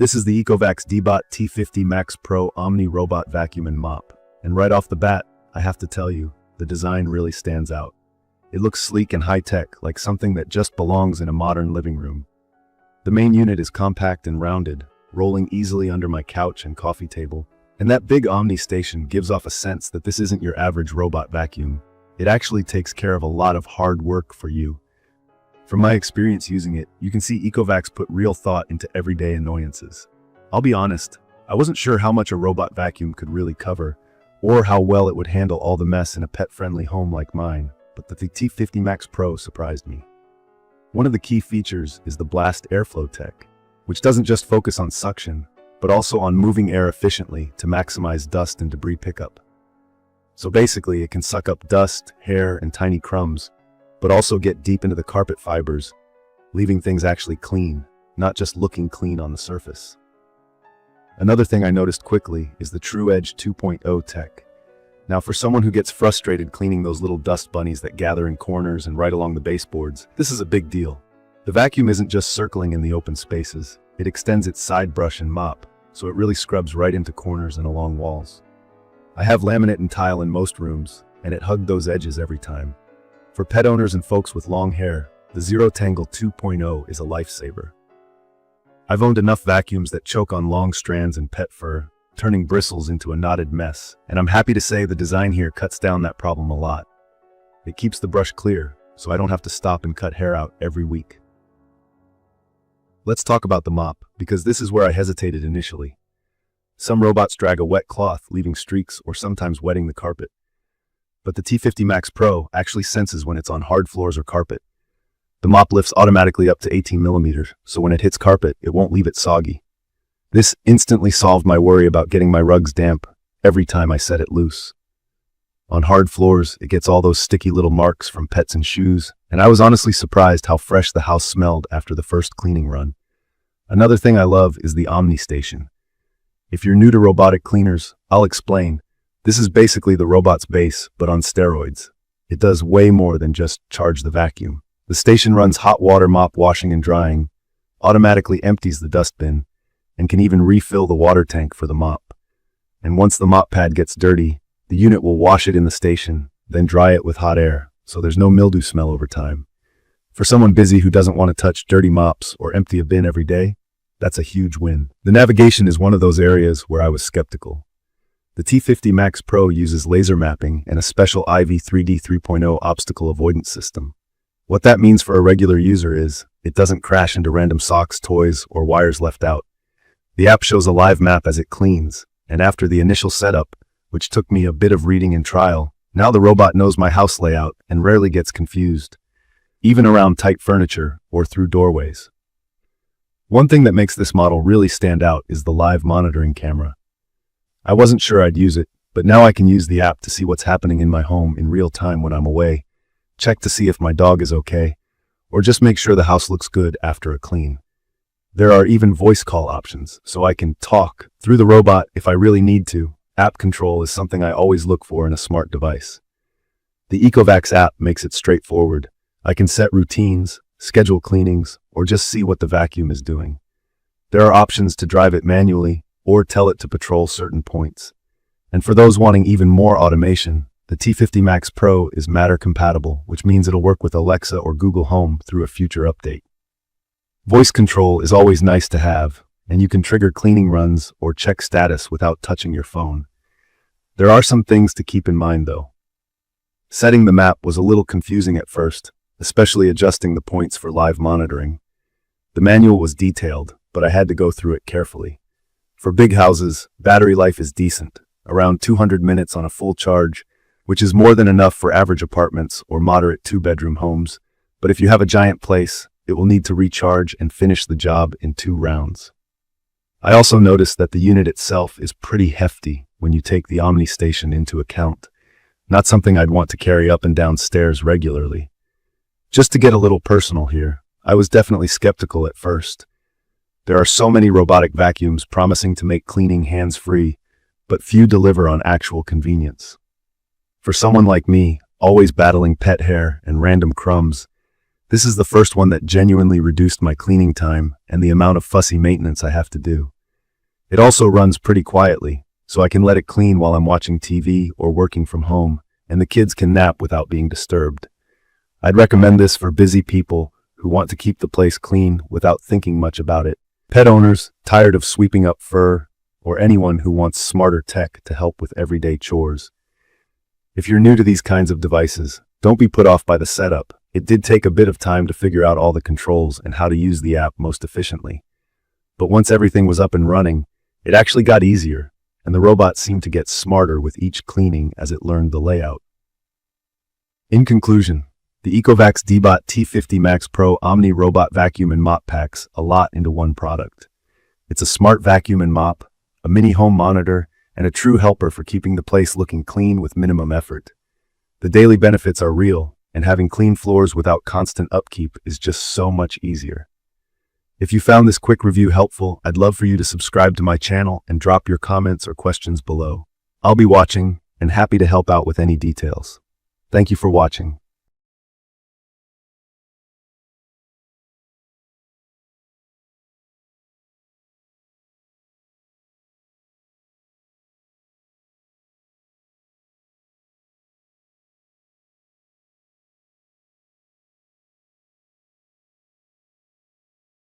This is the Ecovacs Deebot T50 Max Pro Omni Robot Vacuum and Mop. And right off the bat, I have to tell you, the design really stands out. It looks sleek and high-tech, like something that just belongs in a modern living room. The main unit is compact and rounded, rolling easily under my couch and coffee table. And that big Omni station gives off a sense that this isn't your average robot vacuum. It actually takes care of a lot of hard work for you. From my experience using it, you can see Ecovacs put real thought into everyday annoyances. I'll be honest, I wasn't sure how much a robot vacuum could really cover, or how well it would handle all the mess in a pet-friendly home like mine, but the T50 Max Pro surprised me. One of the key features is the Blast Airflow tech, which doesn't just focus on suction, but also on moving air efficiently to maximize dust and debris pickup. So basically, it can suck up dust, hair, and tiny crumbs, but also get deep into the carpet fibers, leaving things actually clean, not just looking clean on the surface. Another thing I noticed quickly is the TrueEdge 2.0 tech. Now, for someone who gets frustrated cleaning those little dust bunnies that gather in corners and right along the baseboards, this is a big deal. The vacuum isn't just circling in the open spaces, it extends its side brush and mop, so it really scrubs right into corners and along walls. I have laminate and tile in most rooms, and it hugged those edges every time. For pet owners and folks with long hair, the Zero Tangle 2.0 is a lifesaver. I've owned enough vacuums that choke on long strands and pet fur, turning bristles into a knotted mess, and I'm happy to say the design here cuts down that problem a lot. It keeps the brush clear, so I don't have to stop and cut hair out every week. Let's talk about the mop, because this is where I hesitated initially. Some robots drag a wet cloth, leaving streaks or sometimes wetting the carpet. But the T50 Max Pro actually senses when it's on hard floors or carpet. The mop lifts automatically up to 18 millimeters, so when it hits carpet, it won't leave it soggy. This instantly solved my worry about getting my rugs damp every time I set it loose. On hard floors, it gets all those sticky little marks from pets and shoes, and I was honestly surprised how fresh the house smelled after the first cleaning run. Another thing I love is the Omni station. If you're new to robotic cleaners, I'll explain. This is basically the robot's base, but on steroids. It does way more than just charge the vacuum. The station runs hot water mop washing and drying, automatically empties the dust bin, and can even refill the water tank for the mop. And once the mop pad gets dirty, the unit will wash it in the station, then dry it with hot air, so there's no mildew smell over time. For someone busy who doesn't want to touch dirty mops or empty a bin every day, that's a huge win. The navigation is one of those areas where I was skeptical. The T50 Max Pro uses laser mapping and a special IV3D 3.0 obstacle avoidance system. What that means for a regular user is, it doesn't crash into random socks, toys, or wires left out. The app shows a live map as it cleans, and after the initial setup, which took me a bit of reading and trial, now the robot knows my house layout and rarely gets confused, even around tight furniture or through doorways. One thing that makes this model really stand out is the live monitoring camera. I wasn't sure I'd use it, but now I can use the app to see what's happening in my home in real time when I'm away, check to see if my dog is okay, or just make sure the house looks good after a clean. There are even voice call options, so I can talk through the robot if I really need to. App control is something I always look for in a smart device. The Ecovacs app makes it straightforward. I can set routines, schedule cleanings, or just see what the vacuum is doing. There are options to drive it manually, or tell it to patrol certain points. And for those wanting even more automation, the T50 Max Pro is Matter compatible, which means it'll work with Alexa or Google Home through a future update. Voice control is always nice to have, and you can trigger cleaning runs or check status without touching your phone. There are some things to keep in mind though. Setting the map was a little confusing at first, especially adjusting the points for live monitoring. The manual was detailed, but I had to go through it carefully. For big houses, battery life is decent, around 200 minutes on a full charge, which is more than enough for average apartments or moderate two-bedroom homes. But if you have a giant place, it will need to recharge and finish the job in 2 rounds. I also noticed that the unit itself is pretty hefty when you take the Omni station into account, not something I'd want to carry up and down stairs regularly. Just to get a little personal here, I was definitely skeptical at first. There are so many robotic vacuums promising to make cleaning hands-free, but few deliver on actual convenience. For someone like me, always battling pet hair and random crumbs, This is the first one that genuinely reduced my cleaning time and the amount of fussy maintenance I have to do. It also runs pretty quietly, so I can let it clean while I'm watching TV or working from home, and the kids can nap without being disturbed. I'd recommend this for busy people who want to keep the place clean without thinking much about it. Pet owners tired of sweeping up fur, or anyone who wants smarter tech to help with everyday chores. If you're new to these kinds of devices, don't be put off by the setup. It did take a bit of time to figure out all the controls and how to use the app most efficiently. But once everything was up and running, it actually got easier, and the robot seemed to get smarter with each cleaning as it learned the layout. In conclusion, the Ecovacs Deebot T50 Max Pro Omni Robot Vacuum and Mop packs a lot into one product. It's a smart vacuum and mop, a mini home monitor, and a true helper for keeping the place looking clean with minimum effort. The daily benefits are real, and having clean floors without constant upkeep is just so much easier. If you found this quick review helpful, I'd love for you to subscribe to my channel and drop your comments or questions below. I'll be watching and happy to help out with any details. Thank you for watching.